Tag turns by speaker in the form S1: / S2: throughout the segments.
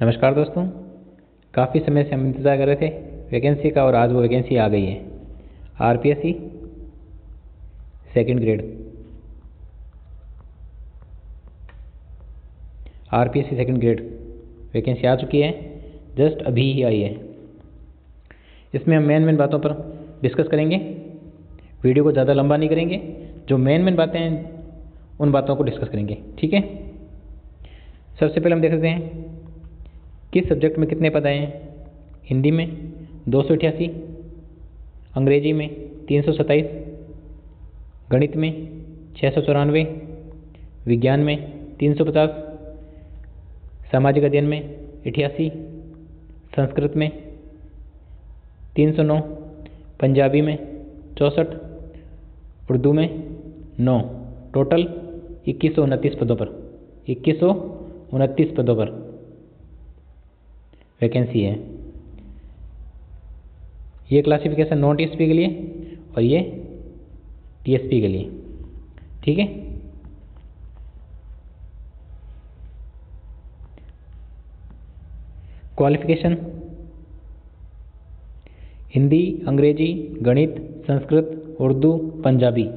S1: नमस्कार दोस्तों, काफ़ी समय से हम इंतज़ार कर रहे थे वैकेंसी का और आज वो वैकेंसी आ गई है। RPSC second grade, RPSC second grade vacancy आ चुकी है, जस्ट अभी ही आई है। इसमें हम मेन बातों पर डिस्कस करेंगे, वीडियो को ज़्यादा लंबा नहीं करेंगे, जो मेन बातें हैं उन बातों को डिस्कस करेंगे। ठीक है, सबसे पहले हम देख लेते हैं किस सब्जेक्ट में कितने पद आए हैं। हिंदी में 288, अंग्रेजी में 327, गणित में 694, विज्ञान में 350, सामाजिक अध्ययन में 88, संस्कृत में 309, पंजाबी में 64, उर्दू में 9, टोटल 2129 पदों पर 2129 पदों पर वैकेंसी है। ये क्लासिफिकेशन नॉन टीएसपी के लिए और ये टीएसपी के लिए। ठीक है, क्वालिफिकेशन हिंदी, अंग्रेजी, गणित, संस्कृत, उर्दू, पंजाबी,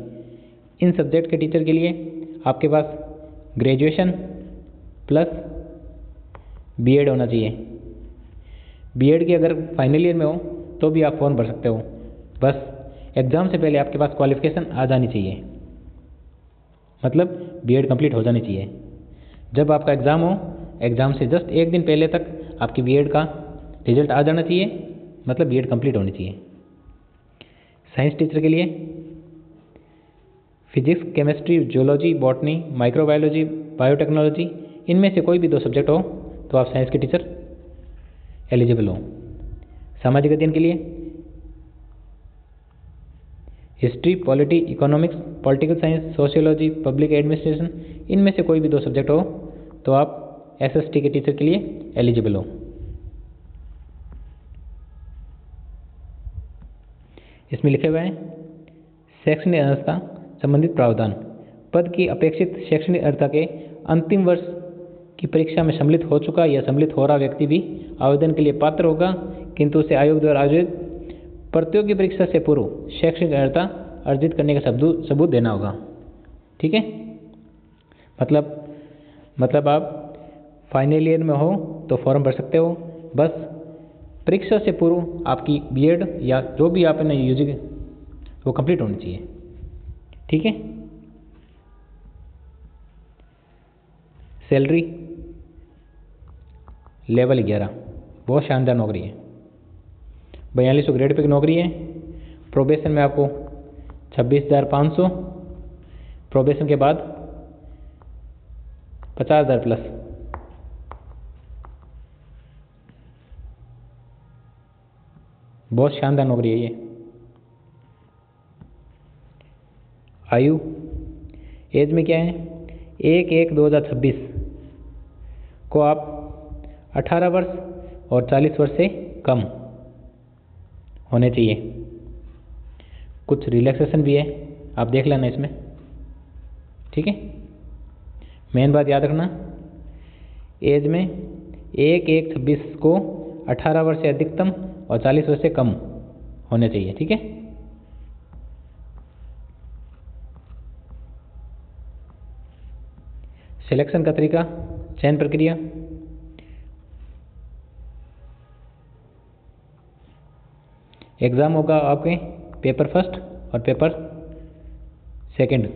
S1: इन सब्जेक्ट के टीचर के लिए आपके पास ग्रेजुएशन प्लस बीएड होना चाहिए। बीएड की अगर फाइनल ईयर में हो तो भी आप फॉर्म भर सकते हो, बस एग्ज़ाम से पहले आपके पास क्वालिफिकेशन आ जानी चाहिए, मतलब बीएड कंप्लीट हो जानी चाहिए। जब आपका एग्ज़ाम हो, एग्ज़ाम से जस्ट एक दिन पहले तक आपकी बीएड का रिजल्ट आ जाना चाहिए, मतलब बीएड कंप्लीट होनी चाहिए। साइंस टीचर के लिए physics, chemistry, geology, botany, microbiology, biotechnology, इनमें से कोई भी 2 सब्जेक्ट हो तो आप साइंस के टीचर एलिजिबल हो। सामाजिक अध्ययन के लिए history, polity, economics, political science, sociology, public administration, इनमें से कोई भी 2 सब्जेक्ट हो तो आप एसएसटी के टीचर के लिए एलिजिबल हो। इसमें लिखे हुए हैं शैक्षणिक अर्हता संबंधित प्रावधान। पद की अपेक्षित शैक्षणिक अर्हता के अंतिम वर्ष की परीक्षा में सम्मिलित हो चुका या सम्मिलित हो रहा व्यक्ति भी आवेदन के लिए पात्र होगा, किंतु उसे आयोग द्वारा आयोजित प्रतियोगी परीक्षा से पूर्व शैक्षणिक अर्हता अर्जित करने का सबूत देना होगा। ठीक है, मतलब आप फाइनल ईयर में हो तो फॉर्म भर सकते हो, बस परीक्षा से पूर्व आपकी बीएड या जो भी आपने यूजी वो कंप्लीट होनी चाहिए। ठीक है, सैलरी लेवल 11, बहुत शानदार नौकरी है। 4200 ग्रेड पे की नौकरी है। प्रोबेशन में आपको 26,500, प्रोबेशन के बाद 50,000 प्लस। बहुत शानदार नौकरी है ये। आयु एज में क्या है, 1/1/2026 को आप 18 वर्ष और 40 वर्ष से कम होने चाहिए। कुछ रिलैक्सेशन भी है, आप देख लेना इसमें। ठीक है, मेन बात याद रखना, एज में 1/1/26 को 18 वर्ष से अधिकतम और 40 वर्ष से कम होने चाहिए। ठीक है, सिलेक्शन का तरीका, चयन प्रक्रिया, एग्ज़ाम होगा आपके पेपर फर्स्ट और पेपर सेकंड,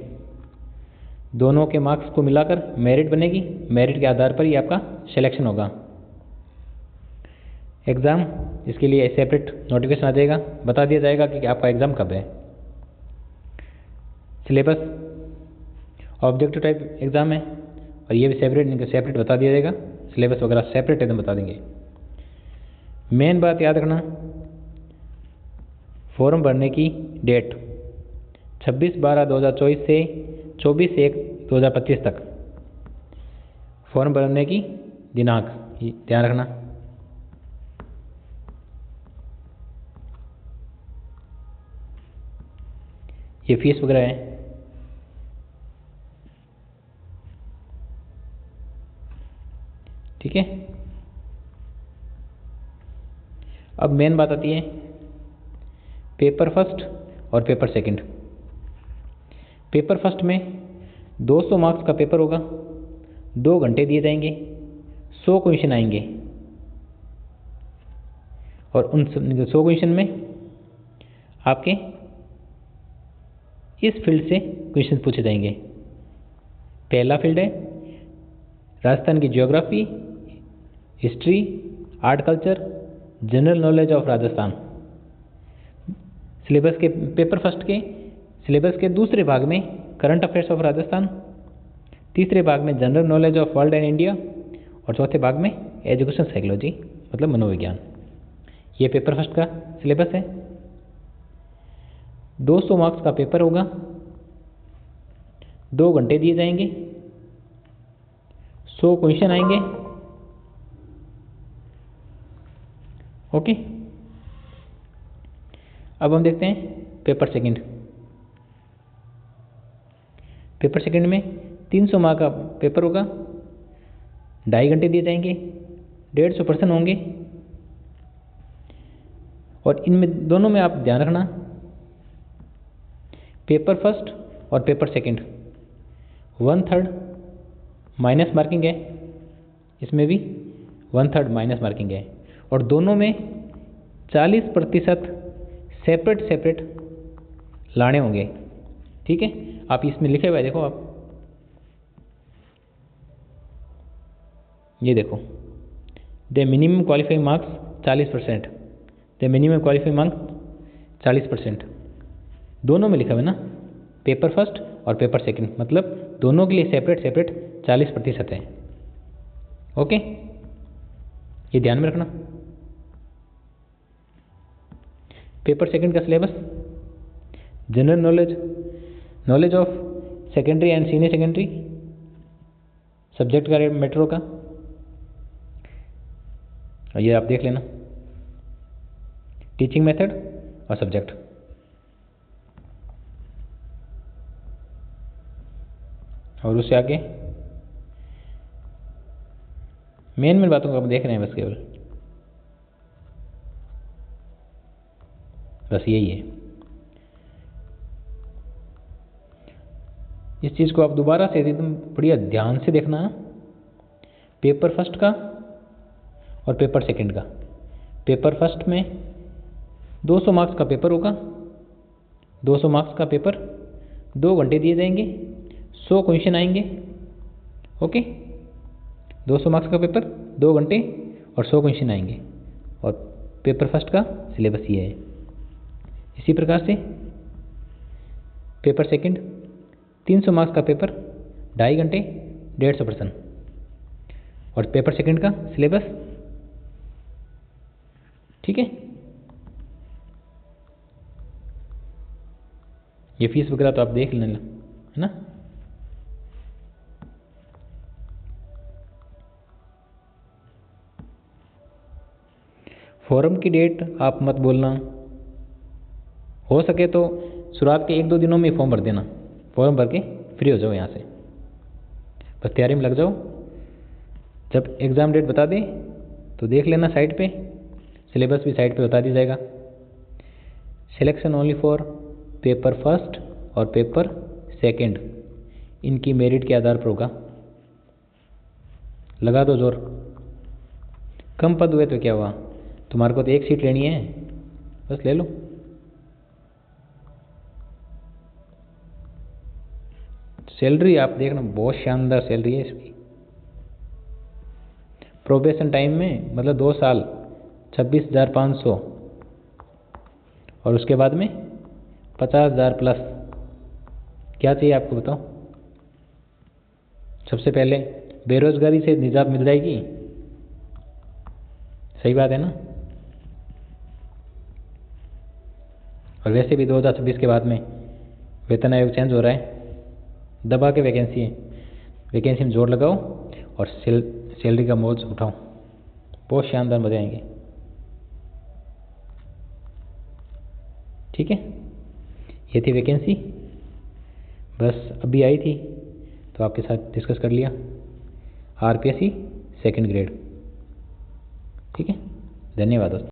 S1: दोनों के मार्क्स को मिलाकर मेरिट बनेगी, मेरिट के आधार पर ही आपका सिलेक्शन होगा। एग्ज़ाम, इसके लिए सेपरेट नोटिफिकेशन आ जाएगा, बता दिया जाएगा कि आपका एग्ज़ाम कब है। सिलेबस ऑब्जेक्टिव टाइप एग्ज़ाम है और ये भी सेपरेट बता दिया जाएगा, सिलेबस वगैरह सेपरेट एकदम बता देंगे। मेन बात याद रखना, फॉर्म भरने की डेट 26/12/2024 से 24/1/2025 तक फॉर्म भरने की दिनांक ध्यान रखना। ये फीस वगैरह है। ठीक है, अब मेन बात आती है पेपर फर्स्ट और पेपर सेकंड। पेपर फर्स्ट में 200 मार्क्स का पेपर होगा, 2 घंटे दिए जाएंगे, 100 क्वेश्चन आएंगे और उन 100 क्वेश्चन में आपके इस फील्ड से क्वेश्चन पूछे जाएंगे। पहला फील्ड है राजस्थान की geography, history, art culture, general knowledge of Rajasthan. Syllabus के पेपर फर्स्ट के सिलेबस के दूसरे भाग में करंट अफेयर्स ऑफ राजस्थान, तीसरे भाग में general knowledge of world and India और चौथे भाग में एजुकेशन साइकोलॉजी मतलब मनोविज्ञान। ये पेपर फर्स्ट का सिलेबस है। 200 मार्क्स का पेपर होगा, 2 घंटे दिए जाएंगे, 100 क्वेश्चन आएंगे। ओके, अब हम देखते हैं पेपर सेकंड। पेपर सेकंड में 300 मार्क का पेपर होगा, 2.5 घंटे दिए जाएंगे, 150 प्रश्न होंगे और इनमें दोनों में आप ध्यान रखना पेपर फर्स्ट और पेपर सेकंड 1/3 माइनस मार्किंग है, इसमें भी 1/3 माइनस मार्किंग है और दोनों में 40% सेपरेट लाने होंगे। ठीक है, आप इसमें लिखे हुए देखो, आप ये देखो, the minimum qualifying marks 40%, the minimum qualifying marks 40%, दोनों में लिखा हुआ है ना, पेपर फर्स्ट और पेपर सेकंड, मतलब दोनों के लिए सेपरेट 40% है। ओके, ये ध्यान में रखना। पेपर सेकंड का syllabus general knowledge of secondary and senior secondary subject का मैटर होगा, और ये आप देख लेना, टीचिंग मेथड और सब्जेक्ट। और उससे आगे मेन बातों को आप देख रहे हैं, बस केवल बस यही है। इस चीज़ को आप दोबारा से एकदम बढ़िया ध्यान से देखना, पेपर फर्स्ट का और पेपर सेकंड का। पेपर फर्स्ट में 200 मार्क्स का पेपर होगा, 200 मार्क्स का पेपर, 2 घंटे दिए जाएंगे, 100 क्वेश्चन आएंगे। ओके, 200 मार्क्स का पेपर, 2 घंटे और 100 क्वेश्चन आएंगे और पेपर फर्स्ट का सिलेबस ये है। इसी प्रकार से पेपर सेकंड 300 मार्क्स का पेपर, 2.5 घंटे, 150 प्रश्न और पेपर सेकंड का सिलेबस। ठीक है, ये फीस वगैरह तो आप देख लेना, है ना। फॉर्म की डेट आप मत बोलना, हो सके तो शुरुआत के 1-2 दिनों में फॉर्म भर देना, फॉर्म भर के फ्री हो जाओ यहाँ से, बस तैयारी में लग जाओ। जब एग्ज़ाम डेट बता दे तो देख लेना साइट पे, सिलेबस भी साइट पे बता दी जाएगा। Selection only for paper first और पेपर सेकंड, इनकी मेरिट के आधार पर होगा। लगा दो जोर, कम पद हुए तो क्या हुआ, तुम्हारे को तो 1 सीट लेनी है, बस ले लो। सैलरी आप देखना, बहुत शानदार सैलरी है इसकी। प्रोबेशन टाइम में मतलब 2 साल 26,500 और उसके बाद में 50,000 प्लस। क्या चाहिए आपको बताओ। सबसे पहले बेरोजगारी से निजात मिल जाएगी, सही बात है ना। और वैसे भी 2026 के बाद में वेतन आयोग चेंज हो रहा है, दबा के वैकेंसी है, वैकेंसी में जोर लगाओ और सैलरी का मौज उठाओ, बहुत शानदार मजे आएंगे। ठीक है, ये थी वैकेंसी, बस अभी आई थी तो आपके साथ डिस्कस कर लिया। RPSC second grade. ठीक है, धन्यवाद दोस्तों।